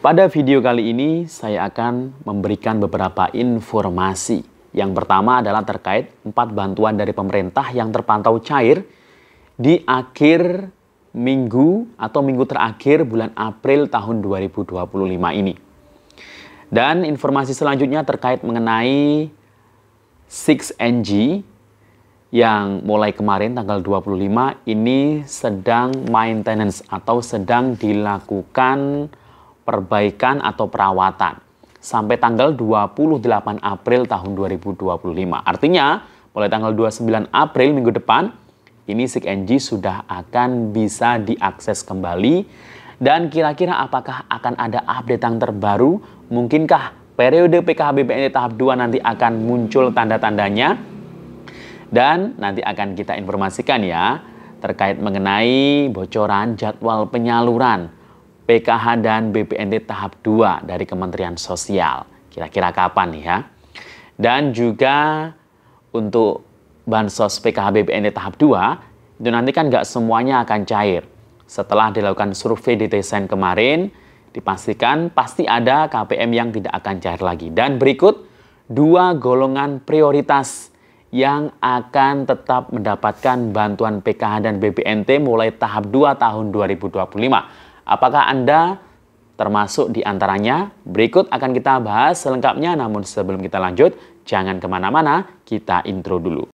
Pada video kali ini saya akan memberikan beberapa informasi. Yang pertama adalah terkait 4 bantuan dari pemerintah yang terpantau cair di akhir minggu atau minggu terakhir bulan April tahun 2025 ini. Dan informasi selanjutnya terkait mengenai 6NG yang mulai kemarin tanggal 25 ini sedang maintenance atau sedang dilakukan perbaikan atau perawatan sampai tanggal 28 April tahun 2025. Artinya mulai tanggal 29 April minggu depan ini 6NG sudah akan bisa diakses kembali. Dan kira-kira apakah akan ada update yang terbaru? Mungkinkah periode PKH BPNT tahap 2 nanti akan muncul tanda-tandanya? Dan nanti akan kita informasikan ya terkait mengenai bocoran jadwal penyaluran PKH dan BPNT tahap 2 dari Kementerian Sosial. Kira-kira kapan nih ya? Dan juga untuk bansos PKH BPNT tahap 2, itu nanti kan nggak semuanya akan cair. Setelah dilakukan survei di desain kemarin, dipastikan pasti ada KPM yang tidak akan cair lagi. Dan berikut 2 golongan prioritas yang akan tetap mendapatkan bantuan PKH dan BPNT mulai tahap 2 tahun 2025. Apakah Anda termasuk di antaranya? Berikut akan kita bahas selengkapnya, namun sebelum kita lanjut, jangan kemana-mana, kita intro dulu.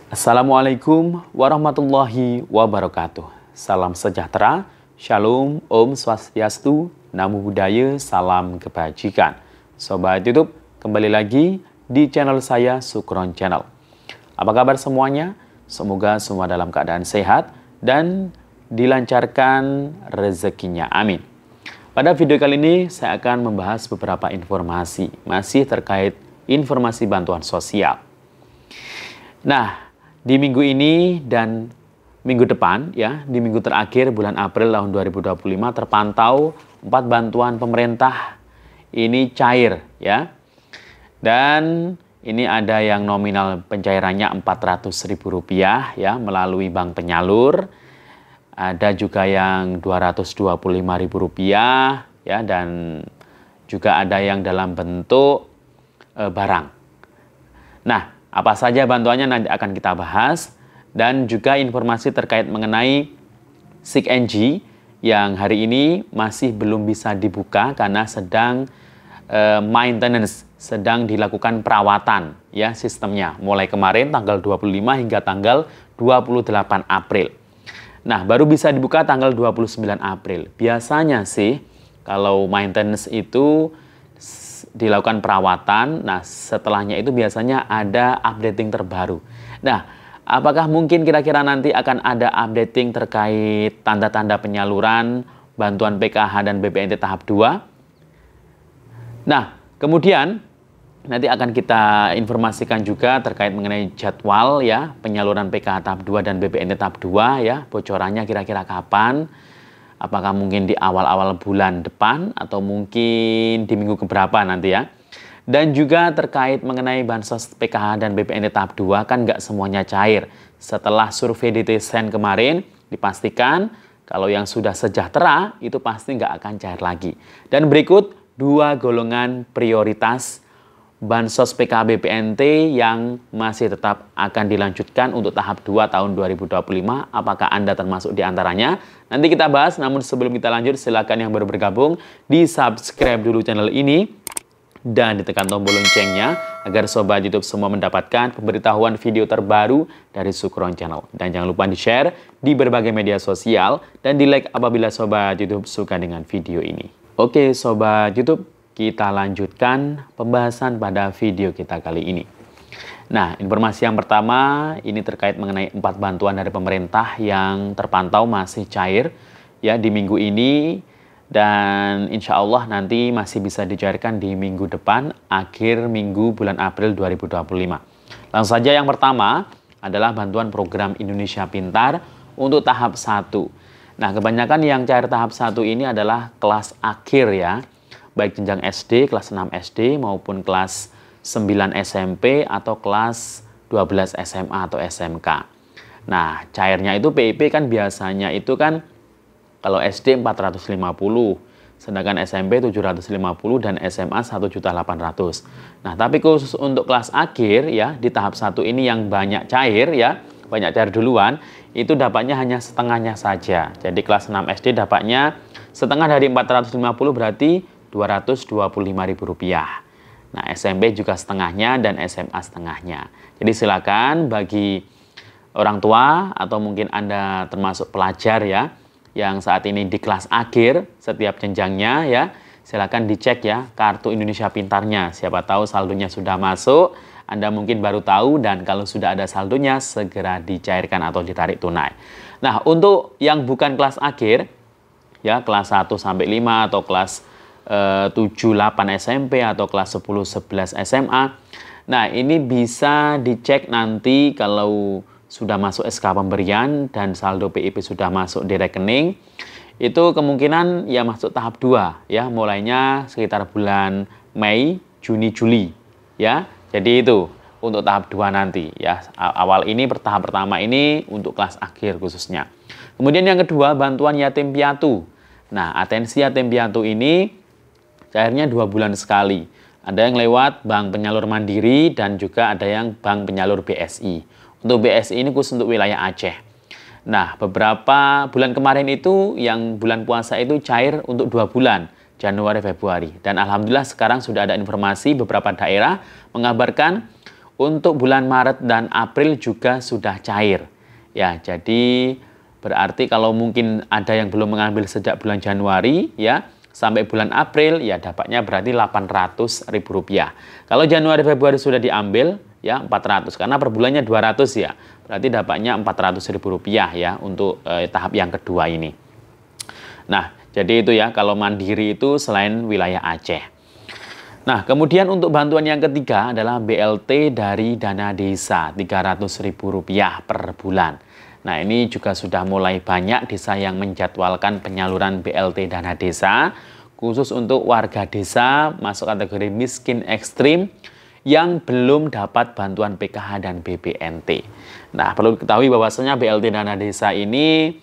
Assalamualaikum warahmatullahi wabarakatuh. Salam sejahtera, Shalom, Om Swastiastu, Namo Buddhaya, salam kebajikan. Sobat YouTube, kembali lagi di channel saya, Sukron Channel. Apa kabar semuanya? Semoga semua dalam keadaan sehat dan dilancarkan rezekinya. Amin. Pada video kali ini saya akan membahas beberapa informasi masih terkait informasi bantuan sosial. Nah, di minggu ini dan minggu depan ya, di minggu terakhir bulan April tahun 2025 terpantau 4 bantuan pemerintah ini cair ya. Dan ini ada yang nominal pencairannya Rp400.000 ya melalui bank penyalur. Ada juga yang Rp225.000 ya, dan juga ada yang dalam bentuk barang. Nah, apa saja bantuannya nanti akan kita bahas, dan juga informasi terkait mengenai 6NG yang hari ini masih belum bisa dibuka karena sedang maintenance, sedang dilakukan perawatan ya sistemnya mulai kemarin tanggal 25 hingga tanggal 28 April. Nah, baru bisa dibuka tanggal 29 April. Biasanya sih kalau maintenance itu dilakukan perawatan, nah setelahnya itu biasanya ada updating terbaru. Nah, apakah mungkin kira-kira nanti akan ada updating terkait tanda-tanda penyaluran bantuan PKH dan BPNT tahap 2? Nah, kemudian nanti akan kita informasikan juga terkait mengenai jadwal ya penyaluran PKH tahap 2 dan BPNT tahap 2 ya, bocorannya kira-kira kapan? Apakah mungkin di awal-awal bulan depan atau mungkin di minggu keberapa nanti ya? Dan juga terkait mengenai bansos PKH dan BPNT tahap 2 kan nggak semuanya cair. Setelah survei di desain kemarin dipastikan kalau yang sudah sejahtera itu pasti nggak akan cair lagi. Dan berikut 2 golongan prioritas bansos PKH BPNT yang masih tetap akan dilanjutkan untuk tahap 2 tahun 2025. Apakah Anda termasuk di antaranya? Nanti kita bahas, namun sebelum kita lanjut silakan yang baru bergabung di subscribe dulu channel ini dan ditekan tombol loncengnya agar sobat YouTube semua mendapatkan pemberitahuan video terbaru dari Sukron Channel. Dan jangan lupa di-share di berbagai media sosial dan di-like apabila sobat YouTube suka dengan video ini. Oke sobat YouTube, kita lanjutkan pembahasan pada video kita kali ini. Nah, informasi yang pertama ini terkait mengenai 4 bantuan dari pemerintah yang terpantau masih cair ya di minggu ini, dan insya Allah nanti masih bisa dicairkan di minggu depan, akhir minggu bulan April 2025. Langsung saja yang pertama adalah bantuan program Indonesia Pintar untuk tahap 1. Nah, kebanyakan yang cair tahap 1 ini adalah kelas akhir ya, baik jenjang SD, kelas 6 SD maupun kelas 9 SMP atau kelas 12 SMA atau SMK. Nah, cairnya itu PIP kan biasanya itu kan kalau SD 450, sedangkan SMP 750 dan SMA 1.800.000. Nah, tapi khusus untuk kelas akhir ya, di tahap 1 ini yang banyak cair ya, banyak cair duluan, itu dapatnya hanya setengahnya saja. Jadi kelas 6 SD dapatnya setengah dari 450 berarti Rp225.000. Nah, SMP juga setengahnya dan SMA setengahnya. Jadi silakan bagi orang tua atau mungkin Anda termasuk pelajar ya, yang saat ini di kelas akhir setiap jenjangnya ya, silakan dicek ya kartu Indonesia Pintarnya. Siapa tahu saldonya sudah masuk, Anda mungkin baru tahu, dan kalau sudah ada saldonya segera dicairkan atau ditarik tunai. Nah, untuk yang bukan kelas akhir ya, kelas 1 sampai 5 atau kelas 7 8 SMP atau kelas 10 11 SMA. Nah, ini bisa dicek nanti kalau sudah masuk SK pemberian dan saldo PIP sudah masuk di rekening, itu kemungkinan ya masuk tahap 2 ya, mulainya sekitar bulan Mei, Juni, Juli ya. Jadi itu untuk tahap 2 nanti ya. Awal ini tahap pertama ini untuk kelas akhir khususnya. Kemudian yang kedua, bantuan yatim piatu. Nah, atensi yatim piatu ini cairnya 2 bulan sekali. Ada yang lewat bank penyalur mandiri dan juga ada yang bank penyalur BSI. Untuk BSI ini khusus untuk wilayah Aceh. Nah, beberapa bulan kemarin itu yang bulan puasa itu cair untuk 2 bulan, Januari, Februari. Dan alhamdulillah sekarang sudah ada informasi beberapa daerah mengabarkan untuk bulan Maret dan April juga sudah cair. Ya, jadi berarti kalau mungkin ada yang belum mengambil sejak bulan Januari ya, sampai bulan April ya dapatnya berarti Rp800.000. Kalau Januari Februari sudah diambil ya 400, karena per bulannya 200 ya. Berarti dapatnya Rp400.000 ya untuk tahap yang kedua ini. Nah, jadi itu ya kalau mandiri itu selain wilayah Aceh. Nah, kemudian untuk bantuan yang ketiga adalah BLT dari dana desa Rp300.000 per bulan. Nah, ini juga sudah mulai banyak desa yang menjadwalkan penyaluran BLT dana desa khusus untuk warga desa masuk kategori miskin ekstrim yang belum dapat bantuan PKH dan BPNT. Nah, perlu diketahui bahwasanya BLT dana desa ini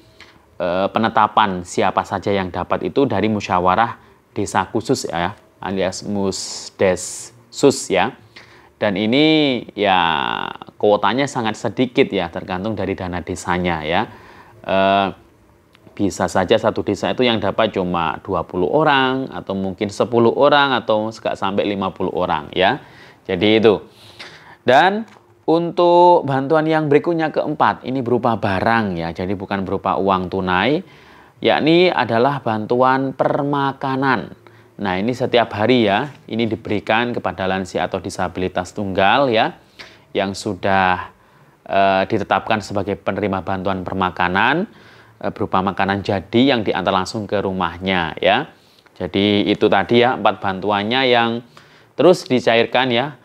penetapan siapa saja yang dapat itu dari musyawarah desa khusus ya, alias Musdesus ya. Dan ini ya kuotanya sangat sedikit ya, tergantung dari dana desanya ya. Bisa saja satu desa itu yang dapat cuma 20 orang atau mungkin 10 orang atau sampai 50 orang ya. Jadi itu. Dan untuk bantuan yang berikutnya keempat, ini berupa barang ya, jadi bukan berupa uang tunai, yakni adalah bantuan permakanan. Nah, ini setiap hari ya, ini diberikan kepada lansia atau disabilitas tunggal ya, yang sudah ditetapkan sebagai penerima bantuan permakanan, berupa makanan jadi yang diantar langsung ke rumahnya ya. Jadi itu tadi ya 4 bantuannya yang terus dicairkan ya,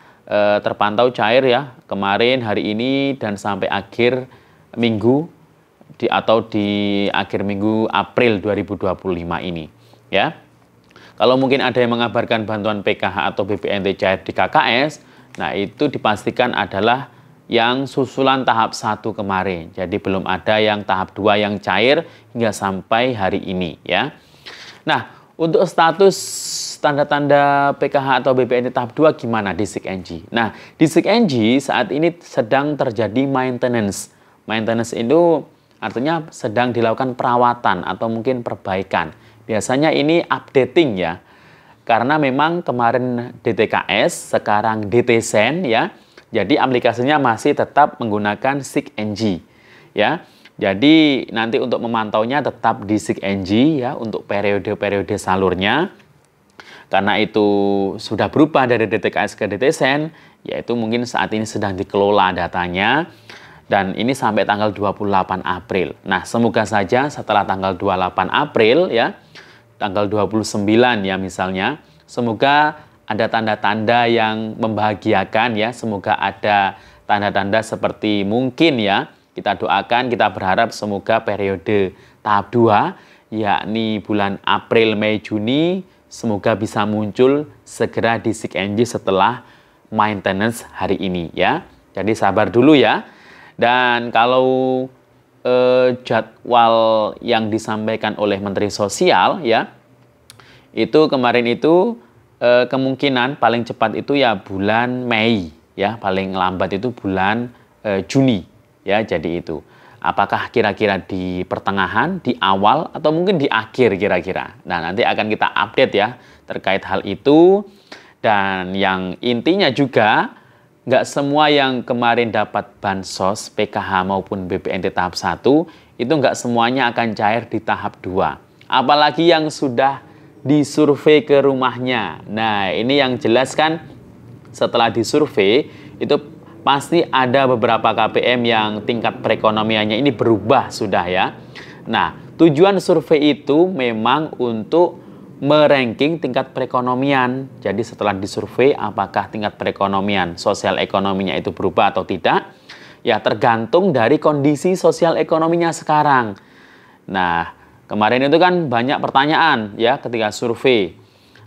terpantau cair ya, kemarin, hari ini, dan sampai akhir minggu atau di akhir minggu April 2025 ini ya. Kalau mungkin ada yang mengabarkan bantuan PKH atau BPNT cair di KKS, nah itu dipastikan adalah yang susulan tahap 1 kemarin. Jadi belum ada yang tahap 2 yang cair hingga sampai hari ini ya. Nah, untuk status tanda-tanda PKH atau BPNT tahap 2 gimana di SIKNG? Nah, di SIKNG saat ini sedang terjadi maintenance. Maintenance itu artinya sedang dilakukan perawatan atau mungkin perbaikan. Biasanya ini updating ya, karena memang kemarin DTKS, sekarang DTSEN ya, jadi aplikasinya masih tetap menggunakan SIKNG ya. Jadi nanti untuk memantaunya tetap di SIKNG ya, untuk periode-periode salurnya. Karena itu sudah berubah dari DTKS ke DTSEN, yaitu mungkin saat ini sedang dikelola datanya. Dan ini sampai tanggal 28 April. Nah, semoga saja setelah tanggal 28 April ya, tanggal 29 ya misalnya, semoga ada tanda-tanda yang membahagiakan ya, semoga ada tanda-tanda seperti mungkin ya, kita doakan, kita berharap semoga periode tahap 2, yakni bulan April, Mei, Juni, semoga bisa muncul segera di SIKNG setelah maintenance hari ini ya. Jadi sabar dulu ya. Dan kalau jadwal yang disampaikan oleh Menteri Sosial ya, itu kemarin itu kemungkinan paling cepat itu ya bulan Mei ya, paling lambat itu bulan Juni ya. Jadi itu apakah kira-kira di pertengahan, di awal, atau mungkin di akhir kira-kira. Nah, nanti akan kita update ya terkait hal itu. Dan yang intinya juga nggak semua yang kemarin dapat bansos, PKH maupun BPNT tahap 1, itu nggak semuanya akan cair di tahap 2. Apalagi yang sudah disurvei ke rumahnya. Nah, ini yang jelas kan setelah disurvei, itu pasti ada beberapa KPM yang tingkat perekonomiannya ini berubah sudah ya. Nah, tujuan survei itu memang untuk meranking tingkat perekonomian. Jadi setelah disurvei apakah tingkat perekonomian, sosial ekonominya itu berubah atau tidak, ya tergantung dari kondisi sosial ekonominya sekarang. Nah, kemarin itu kan banyak pertanyaan ya ketika survei.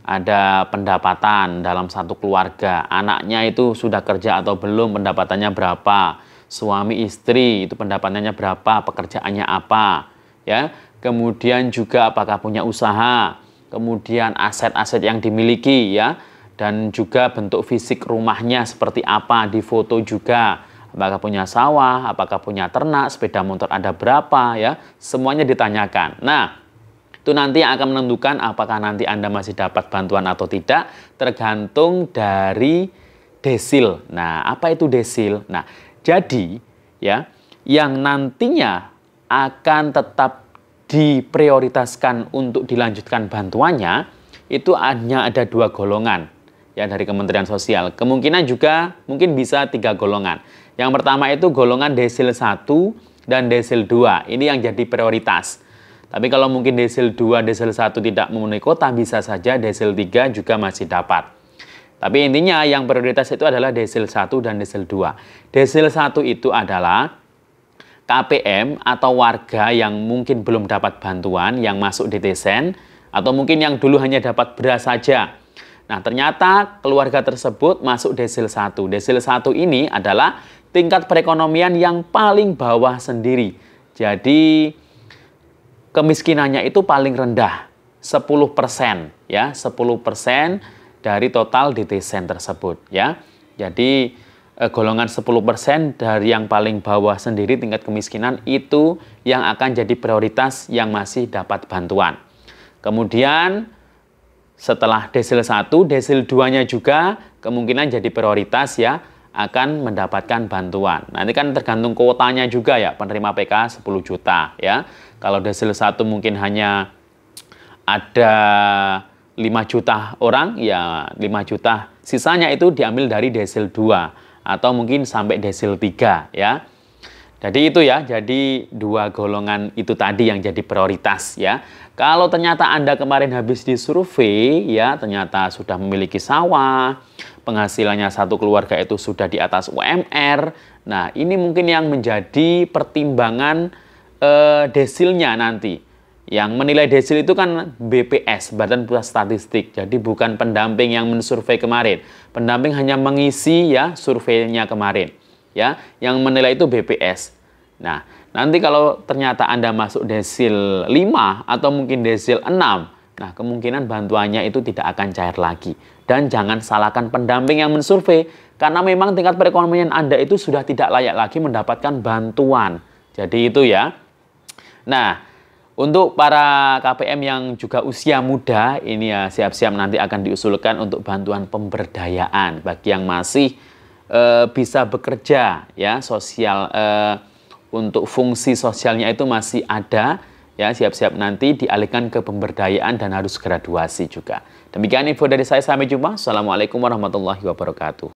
Ada pendapatan dalam satu keluarga, anaknya itu sudah kerja atau belum, pendapatannya berapa, suami istri itu pendapatannya berapa, pekerjaannya apa, ya. Kemudian juga apakah punya usaha, kemudian aset-aset yang dimiliki ya, dan juga bentuk fisik rumahnya seperti apa, di foto juga, apakah punya sawah, apakah punya ternak, sepeda motor ada berapa ya, semuanya ditanyakan. Nah, itu nanti akan menentukan apakah nanti Anda masih dapat bantuan atau tidak, tergantung dari desil. Nah, apa itu desil? Nah, jadi ya, yang nantinya akan tetap diprioritaskan untuk dilanjutkan bantuannya itu hanya ada 2 golongan ya dari Kementerian Sosial. Kemungkinan juga mungkin bisa 3 golongan. Yang pertama itu golongan desil 1 dan desil 2. Ini yang jadi prioritas. Tapi kalau mungkin desil 2, desil 1 tidak memenuhi kuota, bisa saja desil 3 juga masih dapat. Tapi intinya yang prioritas itu adalah desil 1 dan desil 2. Desil 1 itu adalah KPM atau warga yang mungkin belum dapat bantuan, yang masuk DTSEN, atau mungkin yang dulu hanya dapat beras saja. Nah, ternyata keluarga tersebut masuk desil 1. Desil 1 ini adalah tingkat perekonomian yang paling bawah sendiri. Jadi, kemiskinannya itu paling rendah, 10% ya, 10% dari total DTSEN tersebut ya. Jadi, golongan 10% dari yang paling bawah sendiri tingkat kemiskinan itu yang akan jadi prioritas yang masih dapat bantuan. Kemudian setelah desil 1, desil 2-nya juga kemungkinan jadi prioritas ya, akan mendapatkan bantuan. Nanti kan tergantung kuotanya juga ya, penerima PK 10 juta ya. Kalau desil 1 mungkin hanya ada 5 juta orang, ya 5 juta. Sisanya itu diambil dari desil 2. Atau mungkin sampai desil 3 ya. Jadi itu ya, jadi 2 golongan itu tadi yang jadi prioritas ya. Kalau ternyata Anda kemarin habis disurvei ya, ternyata sudah memiliki sawah, penghasilannya satu keluarga itu sudah di atas UMR. Nah, ini mungkin yang menjadi pertimbangan desilnya nanti. Yang menilai desil itu kan BPS, Badan Pusat Statistik. Jadi bukan pendamping yang mensurvei kemarin. Pendamping hanya mengisi ya surveinya kemarin. Ya, yang menilai itu BPS. Nah, nanti kalau ternyata Anda masuk desil 5 atau mungkin desil 6, nah kemungkinan bantuannya itu tidak akan cair lagi. Dan jangan salahkan pendamping yang mensurvei, karena memang tingkat perekonomian Anda itu sudah tidak layak lagi mendapatkan bantuan. Jadi itu ya. Nah, untuk para KPM yang juga usia muda, ini ya siap-siap nanti akan diusulkan untuk bantuan pemberdayaan bagi yang masih bisa bekerja ya, sosial untuk fungsi sosialnya itu masih ada ya, siap-siap nanti dialihkan ke pemberdayaan dan harus graduasi juga. Demikian info dari saya, sampai jumpa. Assalamualaikum warahmatullahi wabarakatuh.